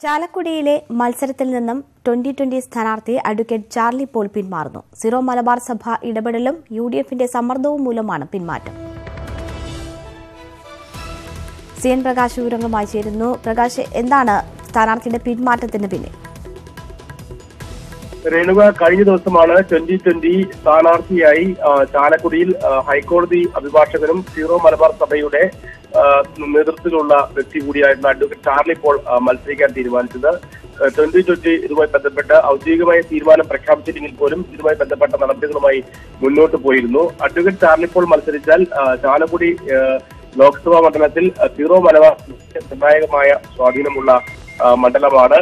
ചാലക്കുടിയിലെ മത്സരത്തിൽ നിന്നും 2020 സ്ഥാനാർത്ഥി അഡ്വക്കേറ്റ് ചാർലി പോൾ പിന്മാറുന്നു. സിറോ മലബാർ സഭ ഇടപെടലും യുഡിഎഫിന്റെ സമ്മർദ്ദവും മൂലമാണ് പിന്മാറ്റം. CN പ്രകാശ് വിവരങ്ങളുമായി ചേരുന്നു. പ്രകാശ്, എന്താണ് സ്ഥാനാർത്ഥിയുടെ പിന്മാറ്റത്തിന് പിന്നിൽ? രേണുക, കഴിഞ്ഞ ദിവസമാണ് 2020 സ്ഥാനാർത്ഥിയായി ചാലക്കുടിയിൽ ഹൈക്കോടതി അഭിഭാഷകനും സീറോ മലബാർ സഭയുടെ നേതൃത്വത്തിലുള്ള വ്യക്തി കൂടിയായിരുന്ന അഡ്വക്കേറ്റ് ചാർലി പോൾ മത്സരിക്കാൻ തീരുമാനിച്ചത്. 2020 ഇതുമായി ബന്ധപ്പെട്ട് ഔദ്യോഗികമായ തീരുമാനം പ്രഖ്യാപിച്ചില്ലെങ്കിൽ പോലും ഇതുമായി ബന്ധപ്പെട്ട നടപടികളുമായി മുന്നോട്ട് പോയിരുന്നു. അഡ്വക്കേറ്റ് ചാർലി പോൾ മത്സരിച്ചാൽ ചാലക്കുടി ലോക്സഭാ മണ്ഡലത്തിൽ സീറോ മലബാർ നിർണായകമായ സ്വാധീനമുള്ള മണ്ഡലമാണ്.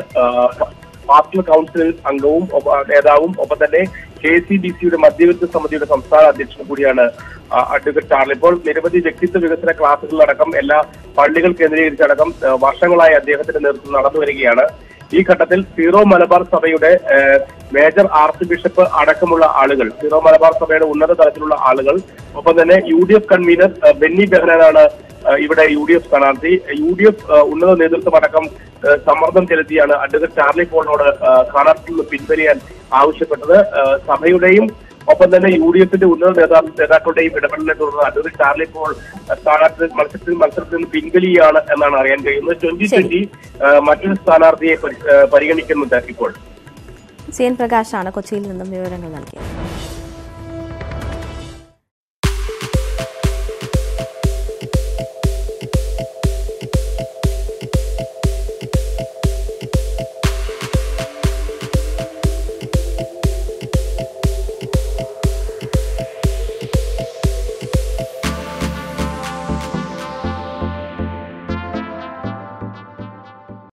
പാർട്ടി കൗൺസിൽ അംഗവും നേതാവും ഒപ്പം തന്നെ KCBCയുടെ മധ്യവർത്തി സമിതിയുടെ സംസ്ഥാന അധ്യക്ഷനും കൂടിയാണ് അഡ്വക്കേറ്റ് ചാർലി പോൾ. നിരവധി വ്യക്തിത്വ വികസന ക്ലാസുകളിലടക്കം എല്ലാ പള്ളികൾ കേന്ദ്രീകരിച്ചടക്കം വർഷങ്ങളായി അദ്ദേഹത്തിന്റെ നേതൃത്വം നടന്നു വരികയാണ്. ഈ ഘട്ടത്തിൽ സീറോ മലബാർ സഭയുടെ മേജർ ആർച്ച് ബിഷപ്പ് അടക്കമുള്ള ആളുകൾ, സീറോ മലബാർ സഭയുടെ ഉന്നത തലത്തിലുള്ള ആളുകൾ, ഒപ്പം തന്നെ UDF കൺവീനർ ബെന്നി ബെഹനാനാണ് ഇവിടെ UDF സ്ഥാനാർത്ഥി. UDF ഉന്നത നേതൃത്വം അടക്കം സമ്മർദ്ദം ചെലുത്തിയാണ് അഡ്വക്കേറ്റ് ചാർലി പോളിനോട് സ്ഥാനാർത്ഥിയിൽ നിന്ന് പിൻവലിയാൻ ആവശ്യപ്പെട്ടത്. സഭയുടെയും ഒപ്പം തന്നെ UDFന്റെ ഉന്നത നേതാക്കളുടെയും ഇടപെടലിനെ തുടർന്ന് അഡ്വക്കേറ്റ് ചാർലി പോൾ മത്സരത്തിൽ നിന്ന് പിൻവലിയാണ് എന്നാണ് അറിയാൻ കഴിയുന്നത്. 2020 മറ്റൊരു സ്ഥാനാർത്ഥിയെ പരിഗണിക്കുന്നുണ്ട് ഇപ്പോൾ. CN പ്രകാശാണ് കൊച്ചിയിൽ നിന്നും വിവരങ്ങൾ നൽകിയത്.